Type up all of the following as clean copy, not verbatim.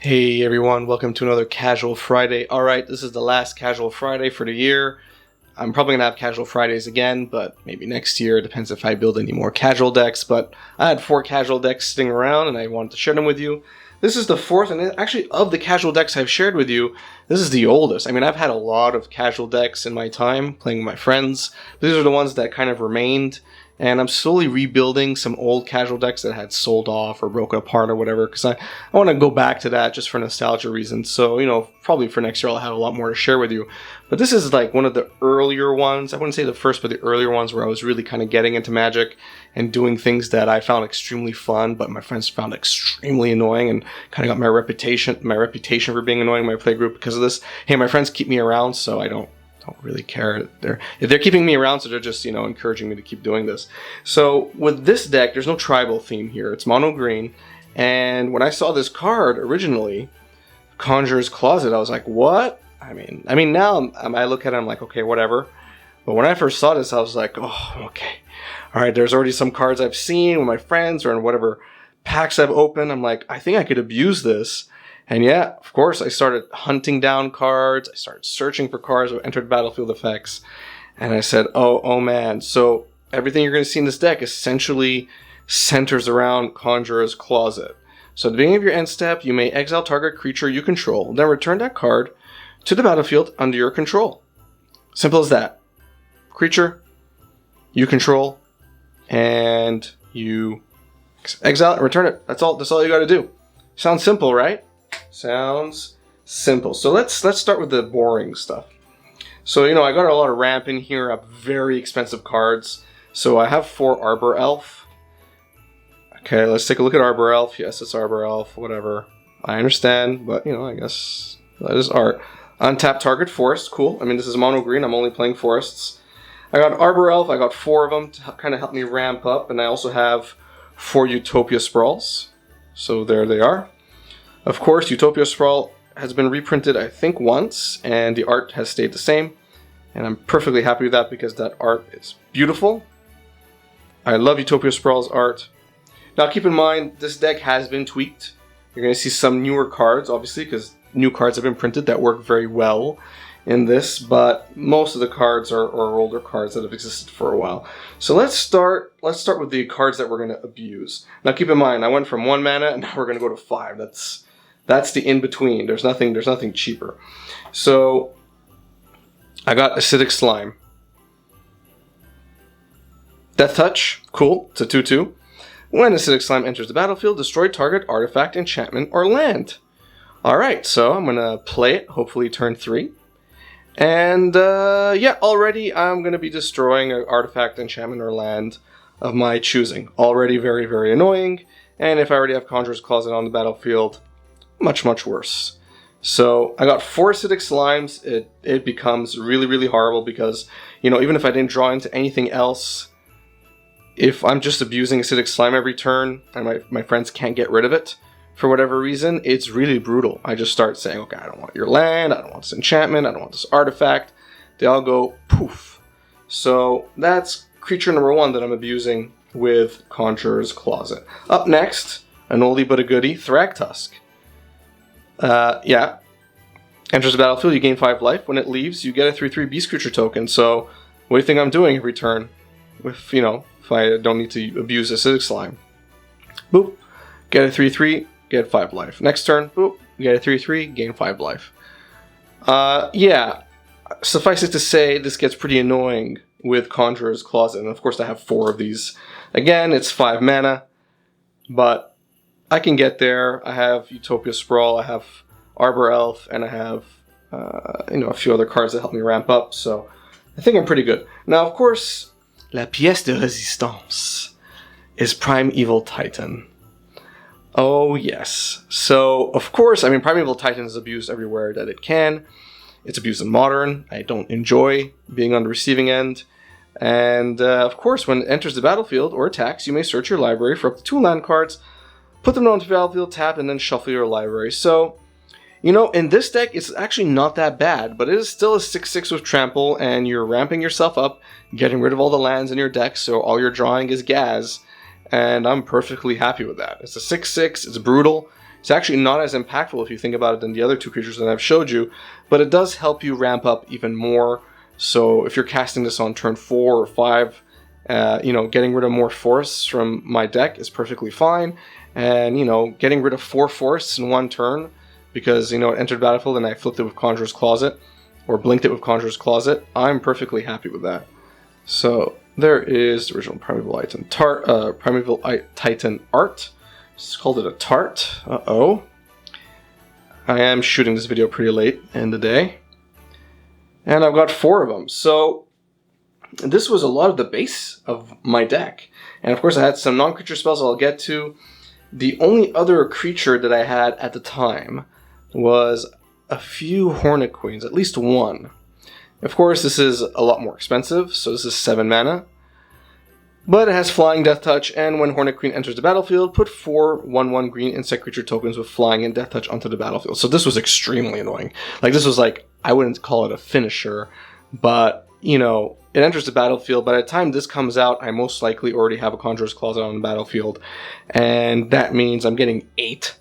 Hey everyone, welcome to another Casual Friday. Alright, this is the last Casual Friday for the year. I'm probably going to have Casual Fridays again, but maybe next year. It depends if I build any more casual decks, but I had 4 casual decks sitting around and I wanted to share them with you. This is the 4th, and actually of the casual decks I've shared with you, this is the oldest. I mean, I've had a lot of casual decks in my time, playing with my friends. These are the ones that kind of remained. And I'm slowly rebuilding some old casual decks that had sold off or broken apart or whatever, because I want to go back to that just for nostalgia reasons. So, probably for next year I'll have a lot more to share with you. But this is like one of the earlier ones. I wouldn't say the first, but the earlier ones where I was really kind of getting into Magic and doing things that I found extremely fun, but my friends found extremely annoying, and kind of got my reputation for being annoying in my playgroup because of this. Hey, my friends keep me around, so I don't really care. If they're keeping me around, so they're just, encouraging me to keep doing this. So with this deck, there's no tribal theme here. It's mono green. And when I saw this card originally, Conjuror's Closet, I was like, what? I mean, now I look at it, I'm like, okay, whatever. But when I first saw this, I was like, oh, okay. All right, there's already some cards I've seen with my friends or in whatever packs I've opened. I'm like, I think I could abuse this. And yeah, of course, I started hunting down cards. I started searching for cards that entered battlefield effects. And I said, oh man. So everything you're going to see in this deck essentially centers around Conjuror's Closet. So at the beginning of your end step, you may exile target creature you control, then return that card to the battlefield under your control. Simple as that. Creature you control, and you exile it and return it. That's all you got to do. Sounds simple, right? Sounds simple. So let's start with the boring stuff. So, I got a lot of ramp in here. I have very expensive cards. So I have 4 Arbor Elf. Okay, let's take a look at Arbor Elf. Yes, it's Arbor Elf, whatever. I understand, but, I guess that is art. Untap target forest. Cool. I mean, this is mono green. I'm only playing forests. I got Arbor Elf. I got 4 of them to kind of help me ramp up. And I also have 4 Utopia Sprawls. So there they are. Of course, Utopia Sprawl has been reprinted, I think, once, and the art has stayed the same. And I'm perfectly happy with that because that art is beautiful. I love Utopia Sprawl's art. Now, keep in mind, this deck has been tweaked. You're going to see some newer cards, obviously, because new cards have been printed that work very well in this, but most of the cards are older cards that have existed for a while. So let's start with the cards that we're going to abuse. Now, keep in mind, I went from 1 mana, and now we're going to go to 5. That's the in-between. There's nothing cheaper. So, I got Acidic Slime. Death Touch, cool, it's a 2/2. When Acidic Slime enters the battlefield, destroy target artifact, enchantment, or land. Alright, so I'm going to play it, hopefully turn 3. And, yeah, already I'm going to be destroying an artifact, enchantment, or land of my choosing. Already very, very annoying. And if I already have Conjuror's Closet on the battlefield, much worse. So I got 4 Acidic Slimes. It becomes really, really horrible because, even if I didn't draw into anything else, if I'm just abusing Acidic Slime every turn and my friends can't get rid of it for whatever reason, it's really brutal. I just start saying, okay, I don't want your land, I don't want this enchantment, I don't want this artifact. They all go poof. So that's creature number 1 that I'm abusing with Conjuror's Closet. Up next, an oldie but a goodie, Thracktusk. Yeah. Enters the battlefield, you gain 5 life. When it leaves, you get a 3/3 beast creature token. So, what do you think I'm doing every turn? If I don't need to abuse Acidic Slime. Boop. Get a 3/3, get 5 life. Next turn, boop. Get a 3/3, gain 5 life. Yeah. Suffice it to say, this gets pretty annoying with Conjuror's Closet. And of course, I have 4 of these. Again, it's 5 mana. But I can get there. I have Utopia Sprawl, I have Arbor Elf, and I have, a few other cards that help me ramp up, so I think I'm pretty good. Now, of course, la pièce de résistance is Primeval Titan. Oh, yes. So, of course, Primeval Titan is abused everywhere that it can. It's abused in Modern. I don't enjoy being on the receiving end. And, of course, when it enters the battlefield or attacks, you may search your library for up to 2 land cards, put them onto the battlefield, tap, and then shuffle your library. So, in this deck, it's actually not that bad, but it is still a 6/6 with Trample, and you're ramping yourself up, getting rid of all the lands in your deck, so all you're drawing is Gaz, and I'm perfectly happy with that. It's a 6/6, it's brutal, It's actually not as impactful if you think about it than the other two creatures that I've showed you, but it does help you ramp up even more. So if you're casting this on turn 4 or 5, getting rid of more force from my deck is perfectly fine. And, getting rid of 4 force in one turn because, it entered battlefield and I flipped it with Conjuror's Closet or blinked it with Conjuror's Closet, I'm perfectly happy with that. So there is the original Primeval Titan art. Just called it a tart. Uh-oh. I am shooting this video pretty late in the day. And I've got 4 of them. So this was a lot of the base of my deck. And of course I had some non-creature spells I'll get to. The only other creature that I had at the time was a few Hornet Queens, at least one. Of course this is a lot more expensive, so this is 7 mana. But it has Flying, Death Touch, and when Hornet Queen enters the battlefield, put 4 1/1 green insect creature tokens with Flying and Death Touch onto the battlefield. So this was extremely annoying. This was I wouldn't call it a finisher, but, it enters the battlefield. By the time this comes out, I most likely already have a Conjuror's Closet on the battlefield, and that means I'm getting 8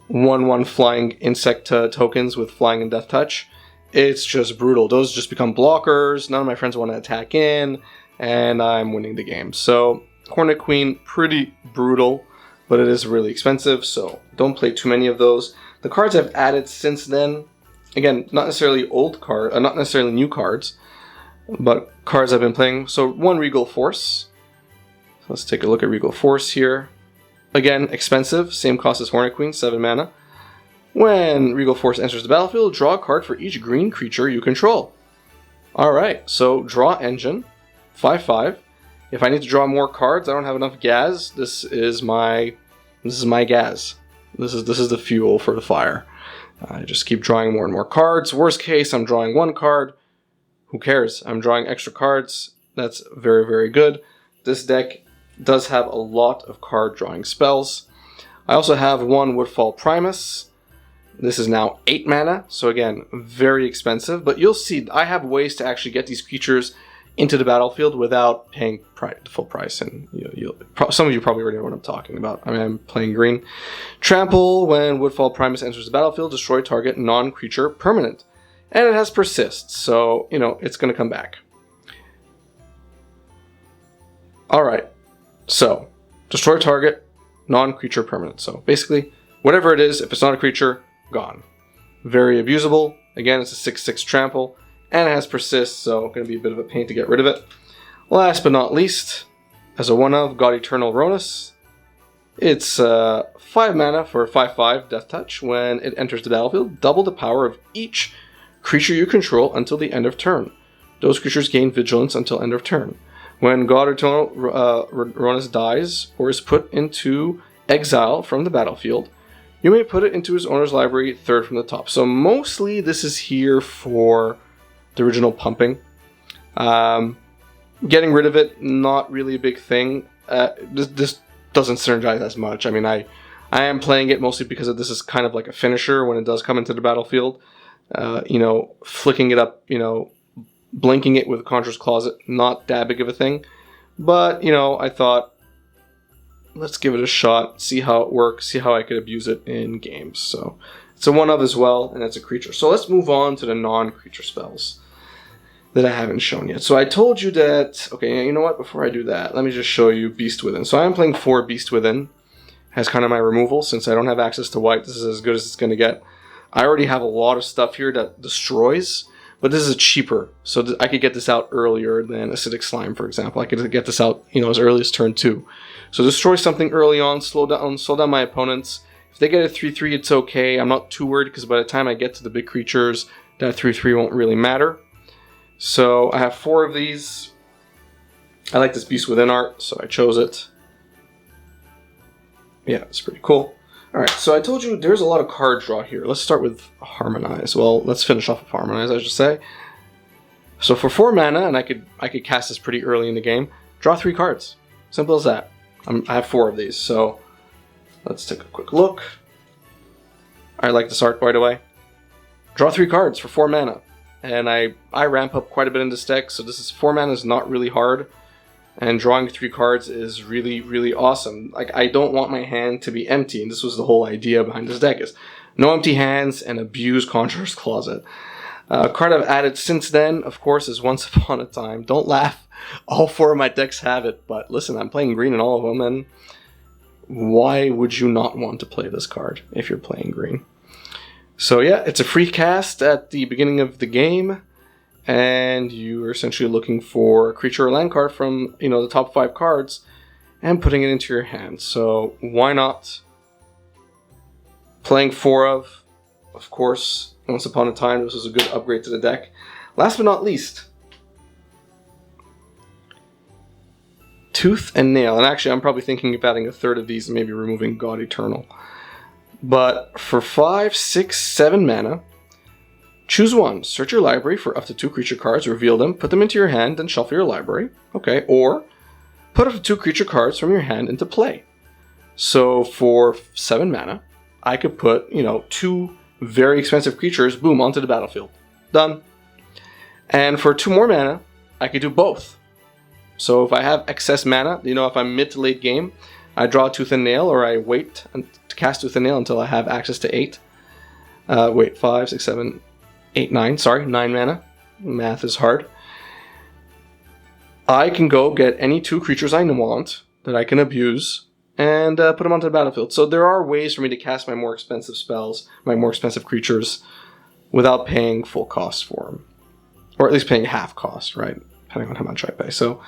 1/1 Flying insect tokens with Flying and Death Touch. It's just brutal. Those just become blockers. None of my friends want to attack in. And I'm winning the game. So Hornet Queen, pretty brutal, but it is really expensive, so don't play too many of those. The cards I've added since then, again, not necessarily not necessarily new cards, but cards I've been playing. So 1 Regal Force. So let's take a look at Regal Force here. Again, expensive, same cost as Hornet Queen, 7 mana. When Regal Force enters the battlefield, draw a card for each green creature you control. Alright, so draw engine. 5/5. If I need to draw more cards, I don't have enough gas. This is my gas. This is the fuel for the fire. I just keep drawing more and more cards. Worst case, I'm drawing 1 card. Who cares? I'm drawing extra cards. That's very, very good. This deck does have a lot of card drawing spells. I also have 1 Woodfall Primus. This is now 8 mana, so again, very expensive. But you'll see, I have ways to actually get these creatures into the battlefield without paying the full price, and some of you probably already know what I'm talking about. I mean, I'm playing green. Trample. When Woodfall Primus enters the battlefield, destroy target non-creature permanent, and it has persist, so it's going to come back. All right, so destroy target non-creature permanent. So basically, whatever it is, if it's not a creature, gone. Very abusable. Again, it's a 6/6 trample. And it has persist, so going to be a bit of a pain to get rid of it. Last but not least, as a one-of, got Eternal Neros. It's 5 mana for 5/5 Death Touch. When it enters the battlefield, double the power of each creature you control until the end of turn. Those creatures gain Vigilance until end of turn. When God Eternal Neros dies or is put into exile from the battlefield, you may put it into his owner's library, 3rd from the top. So mostly this is here for the original pumping. Getting rid of it, not really a big thing. This doesn't synergize as much. I mean, I am playing it mostly because this is kind of like a finisher when it does come into the battlefield. Flicking it up, blinking it with Conjuror's Closet, not that big of a thing. But, I thought, let's give it a shot, see how it works, see how I could abuse it in games. So it's a one-of as well, and it's a creature. So let's move on to the non-creature spells that I haven't shown yet. So I told you that, okay, you know what, before I do that, let me just show you Beast Within. So I am playing 4 Beast Within as kind of my removal. Since I don't have access to white, this is as good as it's going to get. I already have a lot of stuff here that destroys, but this is cheaper. So I could get this out earlier than Acidic Slime, for example. I could get this out, as early as turn 2. So destroy something early on, slow down my opponents. If they get a 3/3, it's okay. I'm not too worried because by the time I get to the big creatures, that 3/3 won't really matter. So I have 4 of these. I like this Beast Within art, so I chose it. Yeah, it's pretty cool. Alright, so I told you there's a lot of card draw here. Let's start with Harmonize. Well, let's finish off with Harmonize, I should say. So for 4 mana, and I could cast this pretty early in the game, draw 3 cards. Simple as that. I have 4 of these, so let's take a quick look. I like this art, by the way. Draw 3 cards for 4 mana. And I ramp up quite a bit in this deck, so this is 4 mana is not really hard. and drawing 3 cards is really, really awesome. Like, I don't want my hand to be empty, and this was the whole idea behind this deck, is no empty hands and abuse Conjuror's Closet. Card I've added since then, of course, is Once Upon a Time. Don't laugh. All 4 of my decks have it, but listen, I'm playing green in all of them, and why would you not want to play this card if you're playing green? So yeah, it's a free cast at the beginning of the game, and you're essentially looking for a creature or land card from, you know, the top 5 cards and putting it into your hand. So why not? Playing 4 of course, Once Upon a Time. This was a good upgrade to the deck. Last but not least, Tooth and Nail. And actually, I'm probably thinking of adding a third of these and maybe removing God Eternal. But for 5, 6, 7 mana, choose one. Search your library for up to 2 creature cards, reveal them, put them into your hand, then shuffle your library. Okay, or put up to 2 creature cards from your hand into play. So for 7 mana, I could put, you know, 2 very expensive creatures, boom, onto the battlefield. Done. And for 2 more mana, I could do both. So if I have excess mana, you know, if I'm mid to late game, I draw Tooth and Nail, or I wait to cast Tooth and Nail until I have access to 8. 5, 6, 7, 8, 9. Sorry, 9 mana. Math is hard. I can go get any 2 creatures I want that I can abuse and put them onto the battlefield. So there are ways for me to cast my more expensive spells, my more expensive creatures, without paying full cost for them. Or at least paying half cost, right? Depending on how much I pay. So,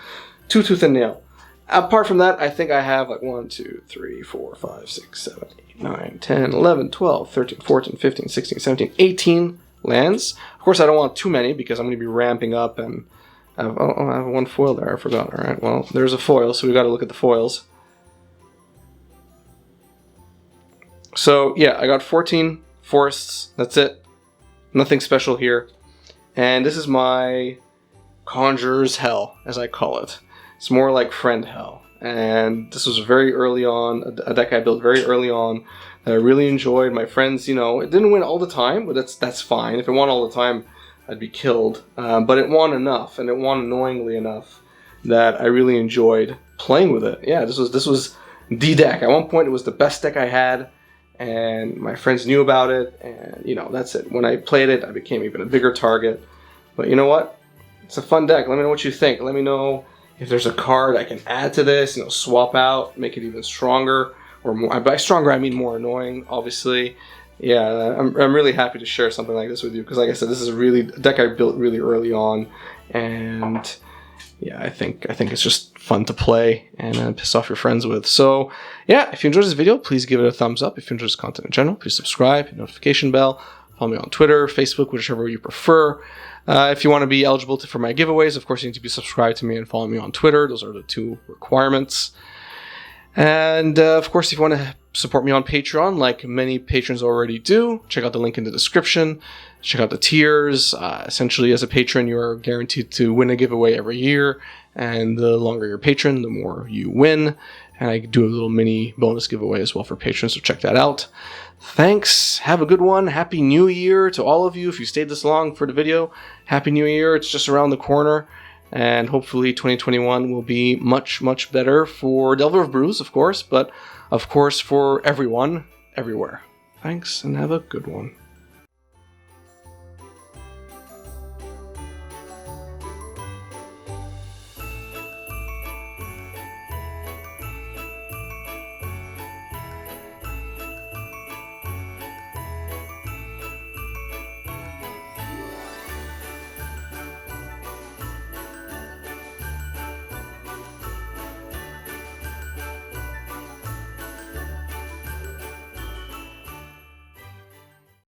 2 Tooth and Nail. Apart from that, I think I have like 1, 2, 3, 4, 5, 6, 7, 8, 9, 10, 11, 12, 13, 14, 15, 16, 17, 18 lands. Of course, I don't want too many because I'm going to be ramping up, and I have 1 foil there. I forgot. All right, well, there's a foil, so we got to look at the foils. So, yeah, I got 14 forests. That's it. Nothing special here. And this is my Conjuror's Hell, as I call it. It's more like Friend Hell. And this was very early on, a deck I built very early on that I really enjoyed. My friends, you know, it didn't win all the time, but that's fine. If it won all the time, I'd be killed. But it won enough, and it won annoyingly enough that I really enjoyed playing with it. Yeah, this was the deck. At one point, it was the best deck I had, and my friends knew about it, and, you know, that's it. When I played it, I became even a bigger target. But you know what? It's a fun deck. Let me know what you think. Let me know if there's a card I can add to this, you know, swap out, make it even stronger, or more. By stronger, I mean more annoying, obviously. Yeah, I'm really happy to share something like this with you, because like I said, this is a deck I built really early on, and yeah, I think it's just fun to play and piss off your friends with. So yeah, if you enjoyed this video, please give it a thumbs up. If you enjoy this content in general, please subscribe, hit notification bell, follow me on Twitter, Facebook, whichever you prefer. If you want to be eligible for my giveaways, of course, you need to be subscribed to me and follow me on Twitter. Those are the 2 requirements. And of course, if you want to support me on Patreon, like many patrons already do, check out the link in the description. Check out the tiers. Essentially, as a patron, you are guaranteed to win a giveaway every year. And the longer you're a patron, the more you win. And I do a little mini bonus giveaway as well for patrons, so check that out. Thanks. Have a good one. Happy New Year to all of you. If you stayed this long for the video, Happy New Year. It's just around the corner. And hopefully 2021 will be much, much better for Delver of Brews, of course. But, of course, for everyone, everywhere. Thanks, and have a good one.